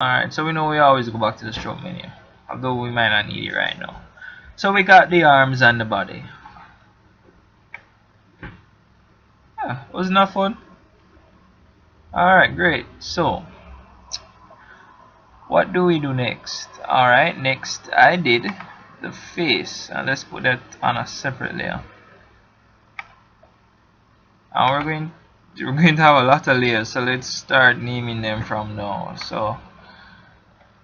Alright, so we know we always go back to the stroke menu, although we might not need it right now. So we got the arms and the body. Yeah, wasn't that fun? Alright, great. So, what do we do next? Alright, next I did the face, and let's put that on a separate layer. And we're going to have a lot of layers, so let's start naming them from now. So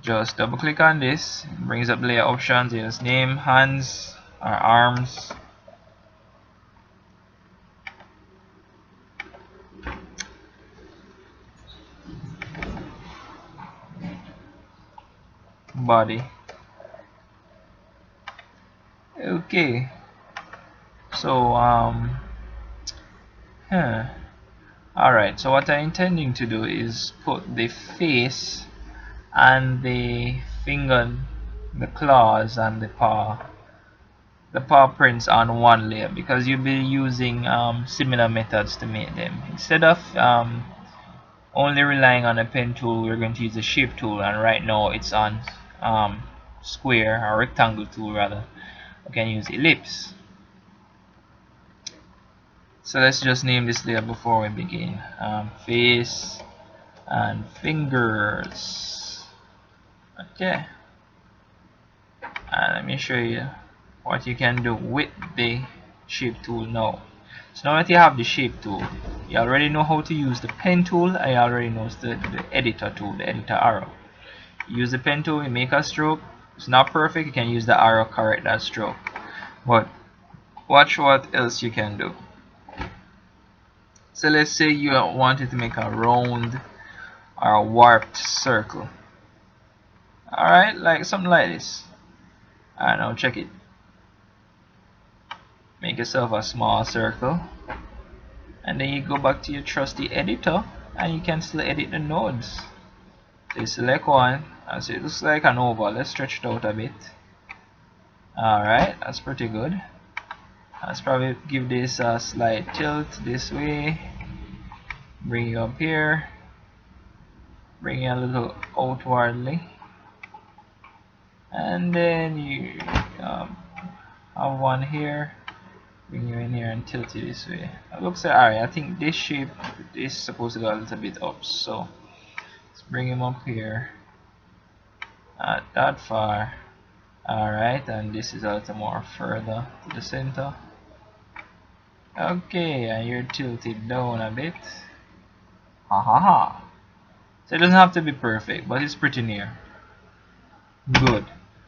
just double click on this, it brings up layer options. Here's name, hands or arms, body. Okay, so alright, so what I'm intending to do is put the face and the finger, the claws and the paw prints on one layer, because you'll be using similar methods to make them. Instead of only relying on a pen tool, we're going to use the shape tool, and right now it's on square or rectangle tool rather. We can use ellipse. So let's just name this layer before we begin. Face and fingers. Okay, and let me show you what you can do with the shape tool now. So now that you have the shape tool, you already know how to use the pen tool, and you already know the editor tool, the editor arrow. You use the pen tool, you make a stroke. It's not perfect, you can use the arrow, correct that stroke. But watch what else you can do. So let's say you wanted to make a round or a warped circle. Alright, like something like this. Alright, now check it. Make yourself a small circle, and then you go back to your trusty editor, and you can still edit the nodes. So you select one, and so it looks like an oval. Let's stretch it out a bit. Alright, that's pretty good. Let's probably give this a slight tilt this way. Bring you up here. Bring you a little outwardly. And then you have one here. Bring you in here and tilt it this way. It looks like, alright, I think this shape is supposed to go a little bit up. So let's bring him up here. Not that far. Alright, and this is a little more further to the center. Okay, and you're tilted down a bit. Ha ha ha. So it doesn't have to be perfect, but it's pretty near. Good.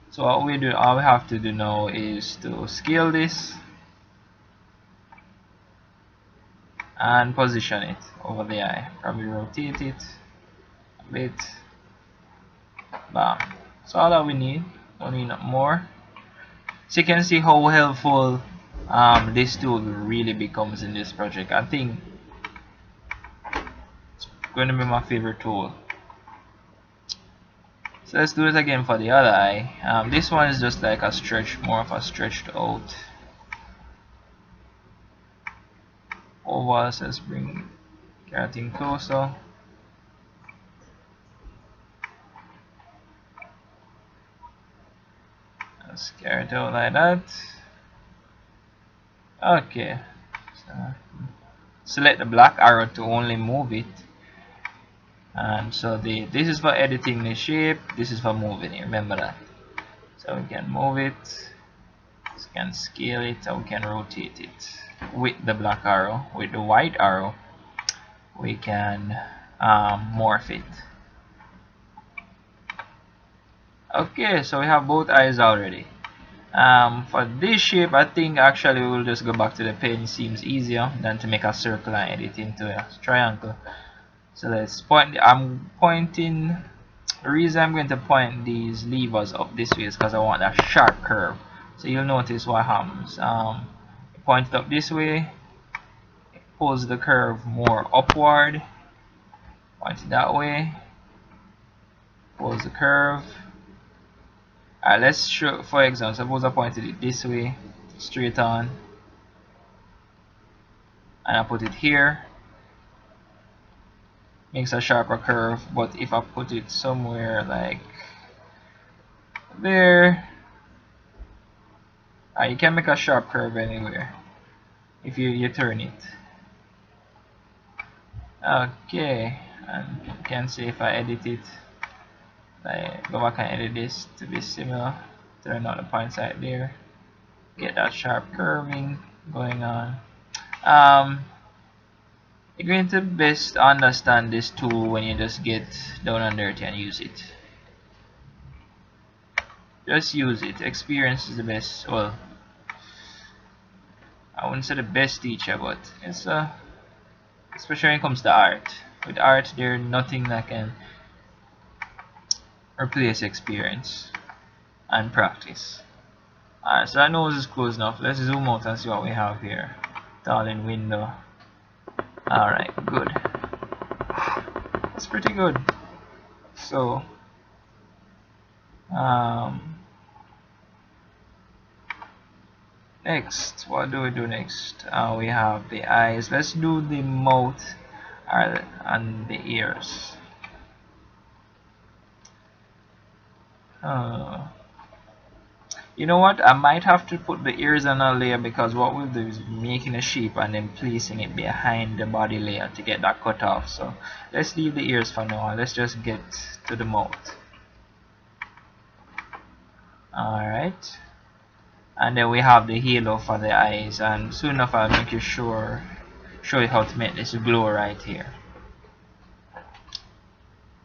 So all we have to do now is to scale this and position it over the eye. Probably rotate it a bit. Bam. That's all that we need. Don't need more. So you can see how helpful this tool really becomes in this project. I think it's going to be my favorite tool. So let's do it again for the other eye. This one is just like a stretch, more of a stretched out oval. So let's bring everything closer. Let's carry it out like that. Okay. So select the black arrow to only move it. And so this is for editing the shape, this is for moving it, remember that. So we can move it, we can scale it, or we can rotate it with the black arrow. With the white arrow we can morph it. Okay, so we have both eyes already. For this shape, I think actually we'll just go back to the pen. It seems easier than to make a circle and edit into a triangle. So let's point. I'm pointing. The reason I'm going to point these levers up this way is because I want that sharp curve. So you'll notice what happens. Point it up this way. It pulls the curve more upward. Point it that way. Pulls the curve. Alright, let's show. For example, suppose I pointed it this way, straight on, and I put it here. makes a sharper curve. But if I put it somewhere like there, you can make a sharp curve anywhere if you turn it. Okay, and you can see if I edit it, I go back and edit this to be similar, turn out the points right there, get that sharp curving going on. You're going to best understand this tool when you just get down and dirty and use it. Just use it. Experience is the best. Well, I wouldn't say the best teacher, but it's especially when it comes to art. With art, there's nothing that can replace experience and practice. Alright, so that nose is closed enough. Let's zoom out and see what we have here. All in window. Alright, good. It's pretty good. So, next, what do we do next? We have the eyes. Let's do the mouth and the ears. You know what? I might have to put the ears on a layer, because what we'll do is making a shape and then placing it behind the body layer to get that cut off. So let's leave the ears for now. Let's just get to the mouth. Alright. And then we have the halo for the eyes, and soon enough I'll make you show you how to make this glow right here.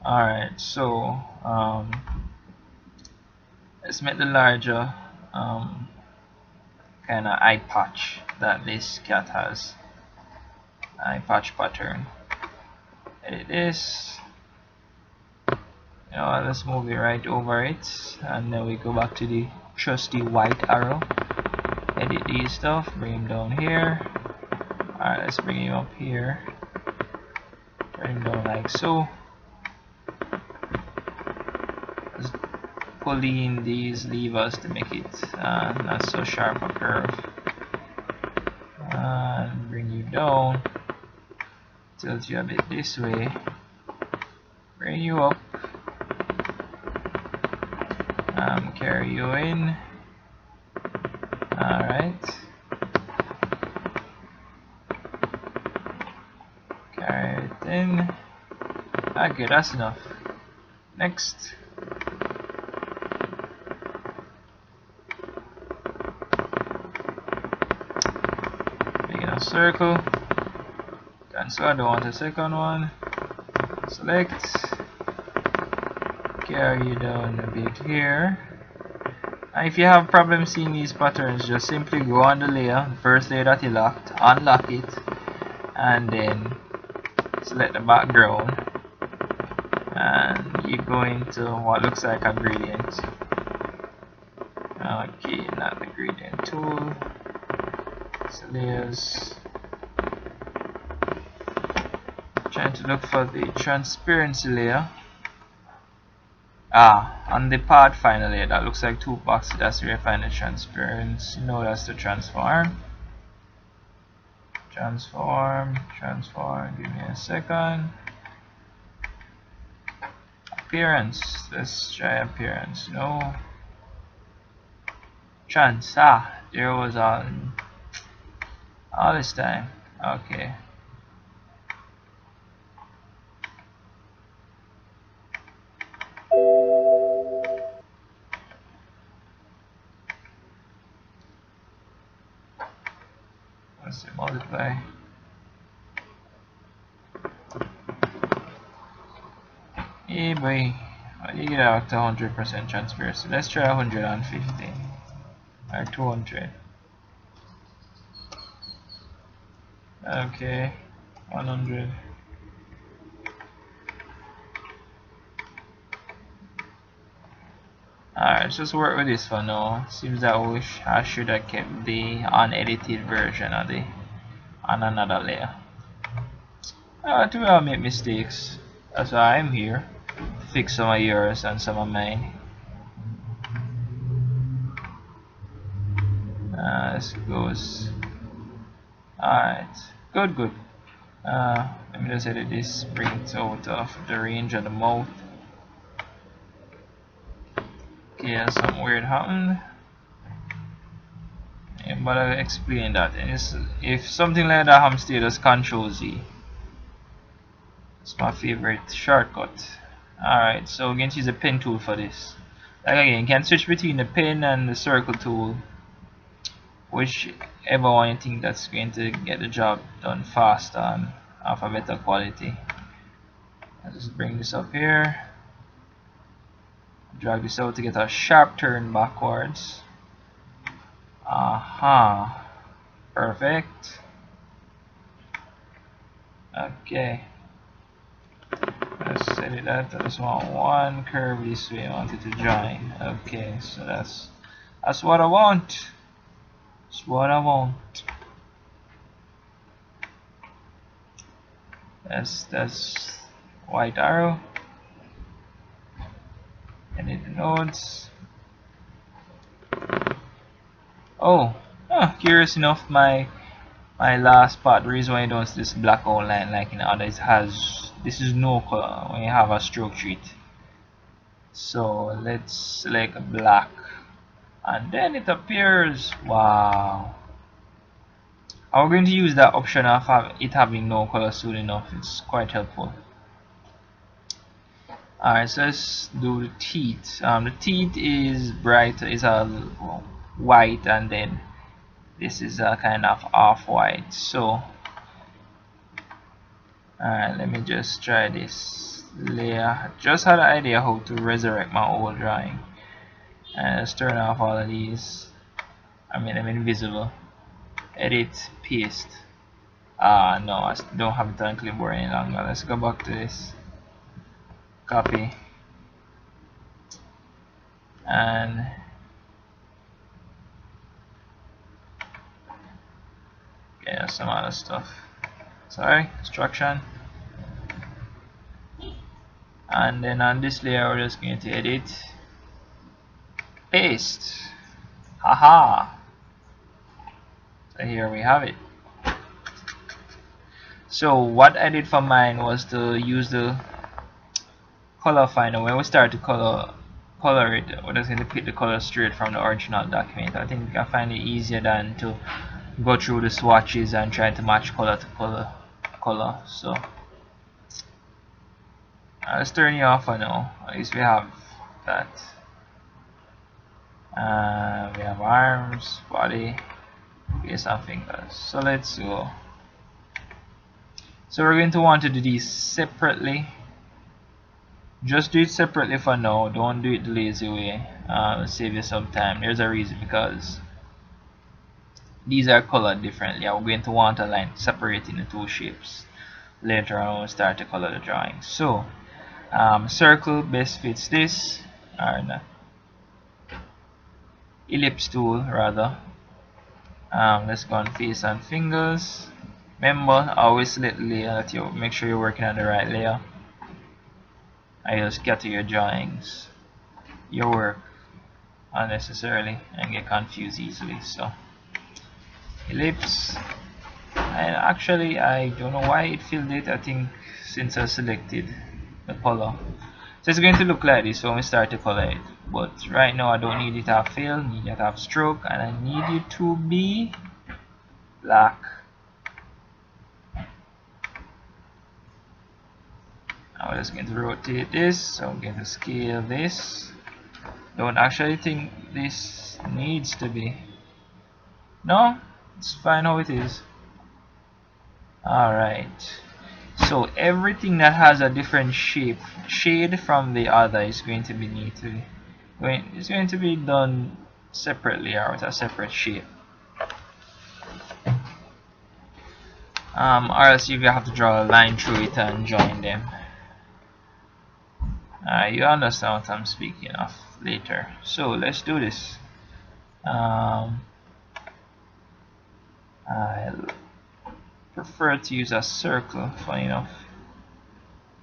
Alright, so let's make the larger kind of eye patch that this cat has. Eye patch pattern. Edit this. You know, let's move it right over it, and then we go back to the trusty white arrow. Edit these stuff, bring him down here. Alright, let's bring him up here. Bring him down like so. Let's pull in these levers to make it not so sharp a curve. And bring you down. Tilt you a bit this way. Bring you up. Carry you in. Alright. Carry it in. Okay, that's enough. Next. Make a circle. Cancel, I don't want a second one. Select. Carry you down a bit here. And if you have problems seeing these patterns, just simply go on the layer, the first layer that you locked, unlock it, and then select the background, and you go into what looks like a gradient. Okay, not the gradient tool. So layers. Trying to look for the transparency layer. On the pathfinder layer, that looks like two boxes. That's where you find the transparency. No, that's the transform. Transform. Give me a second. Appearance. Let's try appearance. No. Trans. There was all this time. Okay. Let's multiply. Hey boy, you get out to 100% transparency. Let's try 150 or 200. Okay, 100. Alright, let's just work with this for now. Seems that I should have kept the unedited version of the on another layer. I'll make mistakes. That's why I'm here. To fix some of yours and some of mine. This goes. Alright. Good. Let me just edit this, bring it out of the range of the mouth. Okay, something weird happened. Yeah, but I'll explain that. And if something like that happens to you, just Control Z. It's my favorite shortcut. Alright, so we're going to use a pen tool for this. Like again, you can switch between the pen and the circle tool, whichever one you think that's going to get the job done faster and of a better quality. I'll just bring this up here, drag this out to get a sharp turn backwards. Aha, perfect. Okay, let's set it that. I just want one curve this way. I want it to join. Okay, so that's what I want. That's what I want. That's white arrow. Edit the nodes. Oh, curious enough, my last part, the reason why I don't see this black outline like in others has, this is no color when you have a stroke treat. So let's select black and then it appears. Wow. I'm going to use that option of it having no color soon enough. It's quite helpful. Alright, so let's do the teeth. The teeth is bright, is a white, and then this is a kind of off-white. So alright, let me just try this layer. Just had an idea how to resurrect my old drawing. And let's turn off all of these. I'm invisible. Edit, paste. No, I don't have it on clipboard any longer. Let's go back to this. Copy. And yeah, some other stuff. Sorry, instruction. And then on this layer, we're just going to edit, paste. Haha. So here we have it. So what I did for mine was to use the color finder. When we start to color it, we're just going to pick the color straight from the original document. I think I find it easier than to go through the swatches and try to match color to color. So let's turn it off for now. At least we have that. We have arms, body, face and fingers. So let's go. So we're going to want to do these separately. Just do it separately for now. Don't do it the lazy way. Save you some time. There's a reason, because these are colored differently. I'm going to want a line separating the two shapes later on when we start to color the drawing. So circle best fits this, or not. Ellipse tool rather. Let's go on face and fingers. Remember, always select the layer that you make sure you're working on the right layer. I just scatter your drawings, your work unnecessarily, and get confused easily. So ellipse, and actually I don't know why it filled it. I think since I selected the color, so it's going to look like this when we start to color it. But right now I don't need it to have fill, I need it to have stroke, and I need it to be black. Now we're just going to rotate this, so I'm going to scale this. Don't actually think this needs to be. No, it's fine how it is. Alright. So everything that has a different shade from the other is going to be it's going to be done separately or with a separate shape. Or else you have to draw a line through it and join them. You understand what I'm speaking of later. So let's do this. I prefer to use a circle, funny enough.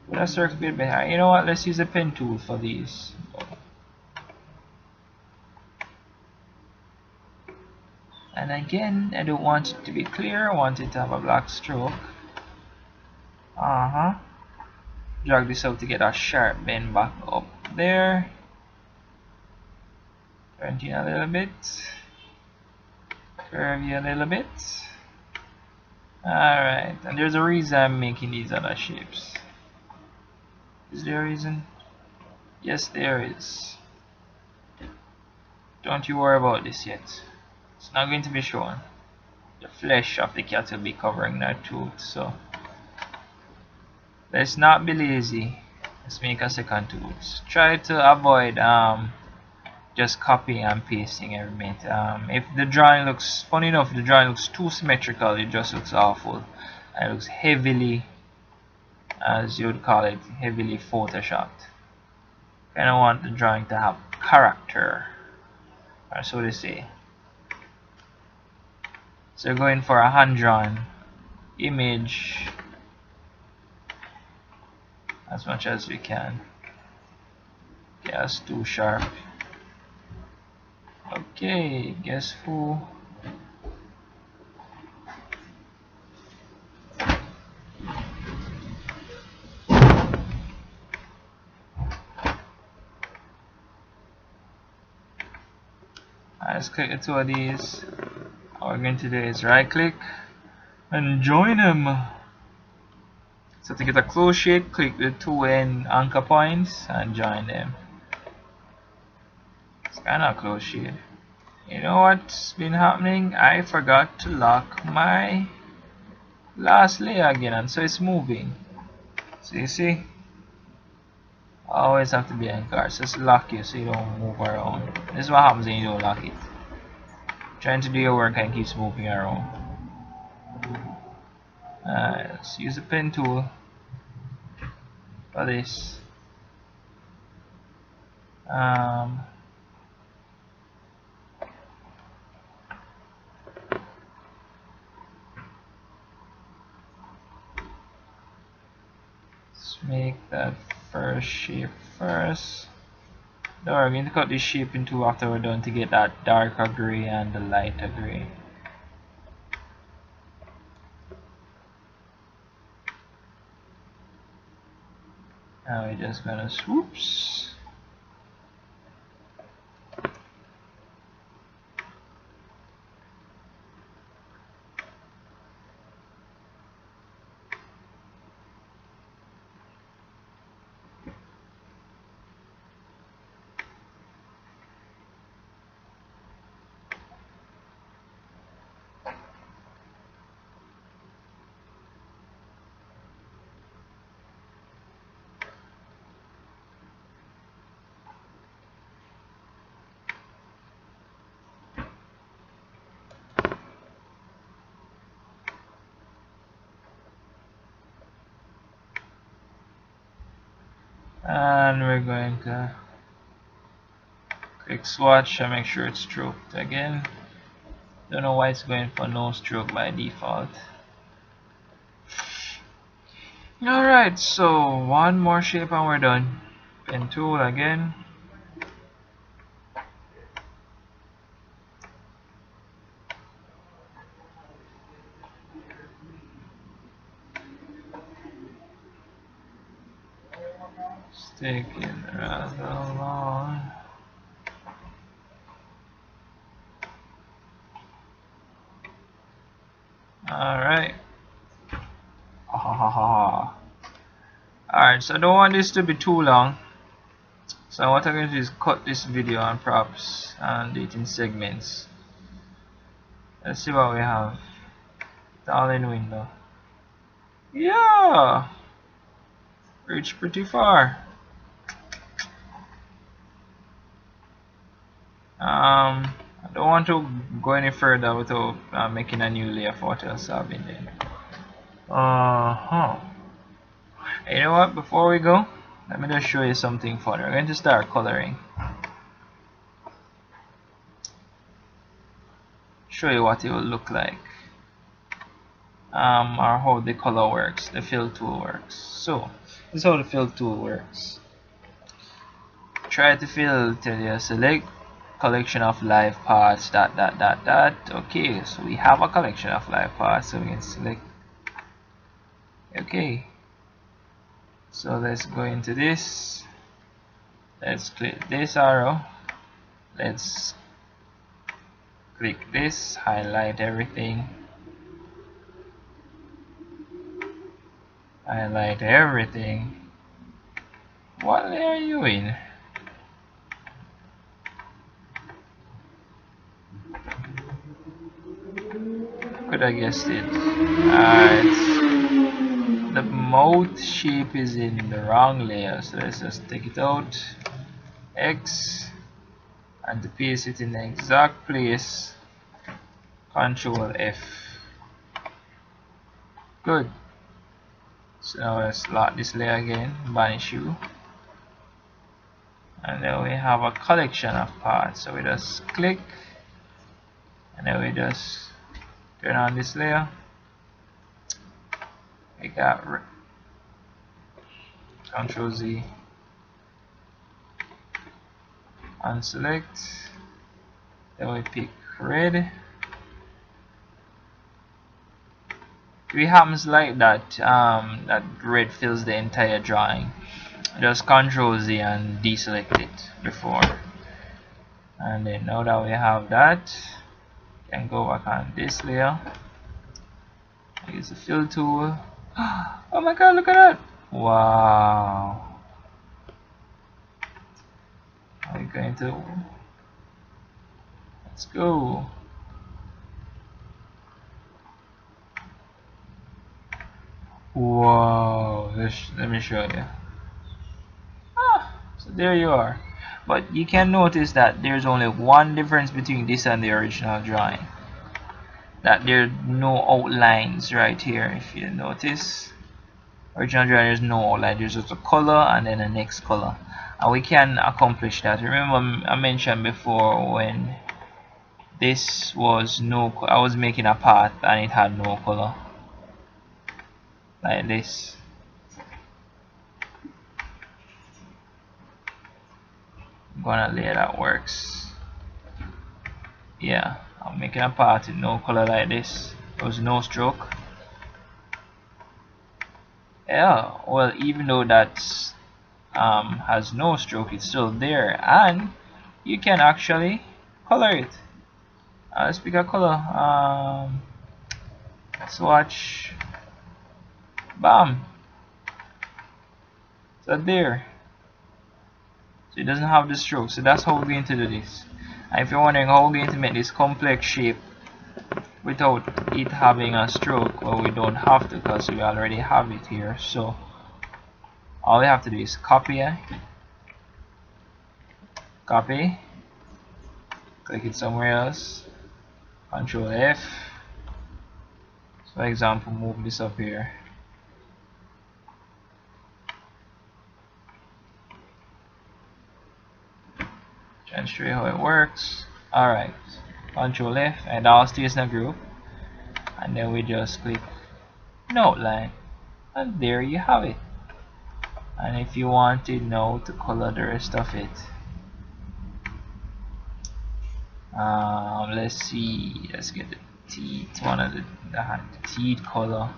Would a circle be better? You know what, let's use a pen tool for these. And again, I don't want it to be clear, I want it to have a black stroke. Drag this out to get a sharp bend back up there. Turn it a little bit. Curve you a little bit. Alright, and there's a reason I'm making these other shapes. Is there a reason? Yes, there is. Don't you worry about this yet. It's not going to be shown. The flesh of the cat will be covering that tooth, so let's not be lazy. Let's make a second tooth. Try to avoid just copying and pasting every bit. If the drawing looks, funny enough, the drawing looks too symmetrical, it just looks awful. And it looks heavily, as you would call it, heavily photoshopped. Kind of want the drawing to have character, or so they say. So going for a hand-drawn image as much as we can. Okay, that's too sharp. Okay, guess who? Let's click the two of these. What we're going to do is right click and join them. So to get a close shape, click the two end anchor points and join them. It's kind of a close shape. You know what's been happening? I forgot to lock my last layer again, and so it's moving. So you see, always have to be anchored. So just lock you so you don't move around. This is what happens when you don't lock it. Trying to do your work and keeps moving around. Let's use the pen tool for this. Let's make that first shape first. Now we're going to cut this shape in two after we're done to get that darker gray and the lighter gray. Now we're just gonna swoops. And we're going to click swatch and make sure it's stroked again. Don't know why it's going for no stroke by default. Alright, so one more shape and we're done. Pen tool again. Stick it rather long. Alright. Alright, so I don't want this to be too long. So what I'm going to do is cut this video and props and do it in segments. Let's see what we have. It's all in window. Yeah! Reached pretty far. I don't want to go any further without making a new layer for what else I've been doing. You know what, before we go, let me just show you something fun. We're going to start coloring. Show you what it will look like. Or how the color works, the fill tool works. So, this is how the fill tool works. Try to fill till you select collection of live parts, ... Okay, so we have a collection of live parts, so we can select. Okay, So let's go into this. Let's click this arrow. Let's click this, highlight everything. Highlight everything. What layer are you in? Could I guessed it? The mouth shape is in the wrong layer, so let's just take it out. X, and to paste it in the exact place, Control F. Good. So now let's lock this layer again, banish you. And then we have a collection of parts, so we just click, and then we just turn on this layer. We got Control Z and select, then we pick red. If it happens like that, that red fills the entire drawing, just Control Z and deselect it before. And then now that we have that, we can go back on this layer, use the fill tool. Oh my god, look at that! Wow! Are we going to? Let's go. Whoa! Let me show you. So there you are. But you can notice that there's only one difference between this and the original drawing. That there are no outlines right here. If you notice, original drawing there's no outline. There's just a color and then the next color. And we can accomplish that. Remember I mentioned before when this was I was making a path and it had no color. Like this. I'm gonna lay that works. Yeah, I'm making a path with no color like this. There was no stroke. Yeah, well, even though that has no stroke, it's still there, and you can actually color it. Let's pick a color. Swatch. Bam. So there. So it doesn't have the stroke. So that's how we're going to do this. And if you're wondering how we're going to make this complex shape without it having a stroke, well, we don't have to because we already have it here. So all we have to do is copy, copy, click it somewhere else, Control F. So for example, move this up here. Try and show you how it works. Alright, Control F, and all stays in a group, and then we just click no outline, and there you have it. And if you wanted now to color the rest of it, let's see, let's get the teeth, one of the teeth color.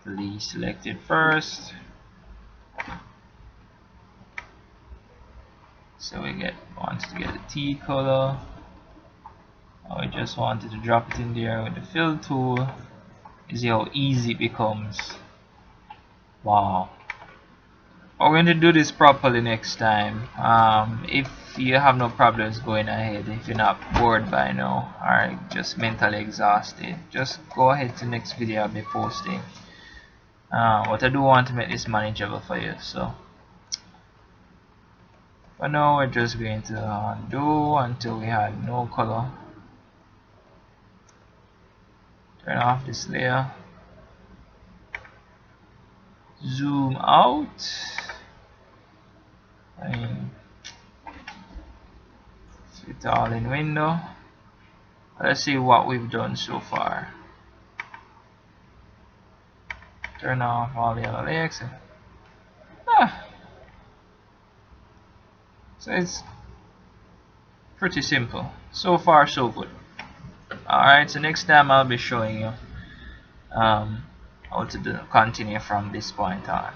Please select it first. So we wanted to get the teeth color. We just wanted to drop it in there with the fill tool. You see how easy it becomes. Wow. We're going to do this properly next time. If you have no problems going ahead, if you're not bored by now or just mentally exhausted, just go ahead to the next video I'll be posting. But I do want to make this manageable for you. So for now we're just going to undo until we have no color. Turn off this layer. Zoom out. It's all in window. Let's see what we've done so far. Turn off all the other layers. So it's pretty simple. So far so good. Alright, so next time I'll be showing you how how to continue from this point on.